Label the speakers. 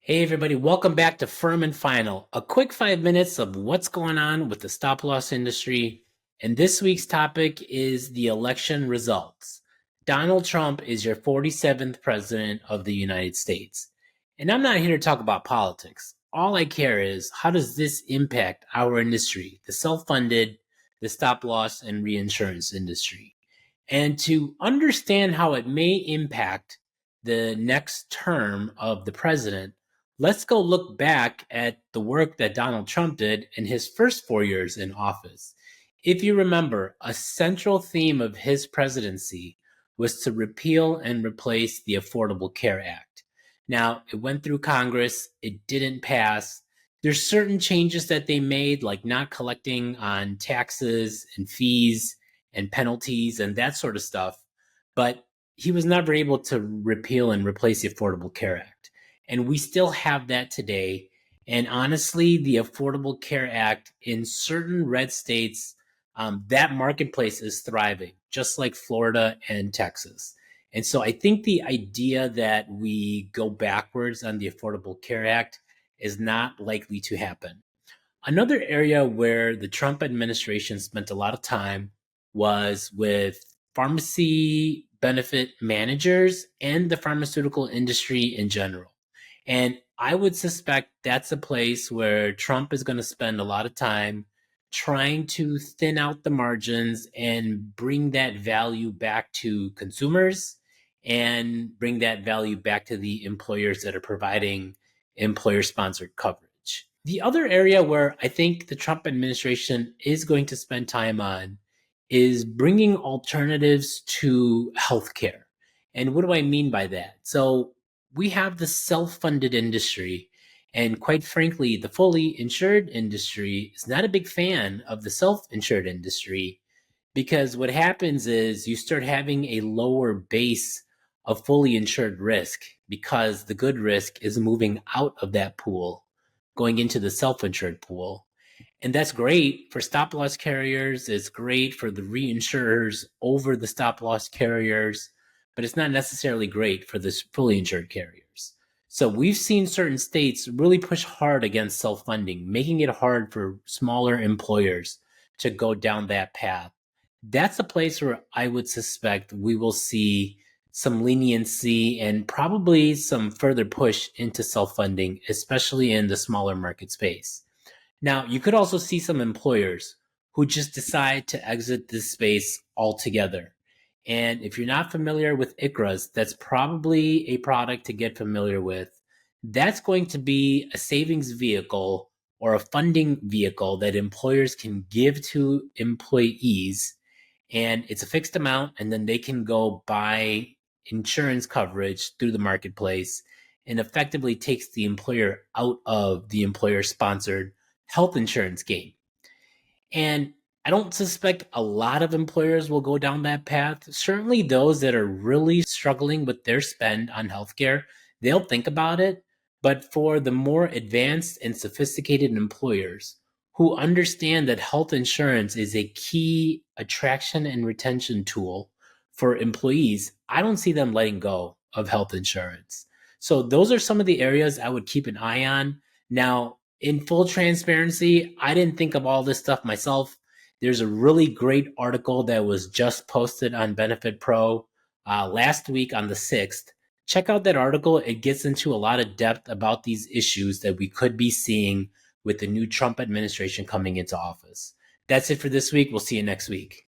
Speaker 1: Hey everybody, welcome back to Firm and Final. A quick 5 minutes of what's going on with the stop loss industry. And this week's topic is the election results. Donald Trump is your 47th president of the United States. And I'm not here to talk about politics. All I care is how does this impact our industry, the self-funded, the stop loss and reinsurance industry. And to understand how it may impact the next term of the president, let's go look back at the work that Donald Trump did in his first 4 years in office. If you remember, a central theme of his presidency was to repeal and replace the Affordable Care Act. Now, it went through Congress, it didn't pass. There's certain changes that they made, like not collecting on taxes and fees and penalties and that sort of stuff. But he was never able to repeal and replace the Affordable Care Act. And we still have that today. And honestly, the Affordable Care Act in certain red states, that marketplace is thriving, just like Florida and Texas. And so I think the idea that we go backwards on the Affordable Care Act is not likely to happen. Another area where the Trump administration spent a lot of time was with pharmacy benefit managers and the pharmaceutical industry in general. And I would suspect that's a place where Trump is going to spend a lot of time trying to thin out the margins and bring that value back to consumers and bring that value back to the employers that are providing employer sponsored coverage. The other area where I think the Trump administration is going to spend time on is bringing alternatives to healthcare. And what do I mean by that? So we have the self-funded industry, and quite frankly, the fully insured industry is not a big fan of the self-insured industry because what happens is you start having a lower base of fully insured risk because the good risk is moving out of that pool, going into the self-insured pool. And that's great for stop loss carriers. It's great for the reinsurers over the stop loss carriers, but it's not necessarily great for the fully insured carriers. So we've seen certain states really push hard against self-funding, making it hard for smaller employers to go down that path. That's a place where I would suspect we will see some leniency and probably some further push into self-funding, especially in the smaller market space. Now, you could also see some employers who just decide to exit this space altogether. And if you're not familiar with ICRAs, that's probably a product to get familiar with. That's going to be a savings vehicle or a funding vehicle that employers can give to employees. And it's a fixed amount, and then they can go buy insurance coverage through the marketplace and effectively takes the employer out of the employer sponsored health insurance game. And I don't suspect a lot of employers will go down that path. Certainly, those that are really struggling with their spend on healthcare, they'll think about it. But for the more advanced and sophisticated employers who understand that health insurance is a key attraction and retention tool for employees, I don't see them letting go of health insurance. So, those are some of the areas I would keep an eye on. Now, in full transparency, I didn't think of all this stuff myself. There's a really great article that was just posted on Benefit Pro last week on the 6th. Check out that article. It gets into a lot of depth about these issues that we could be seeing with the new Trump administration coming into office. That's it for this week. We'll see you next week.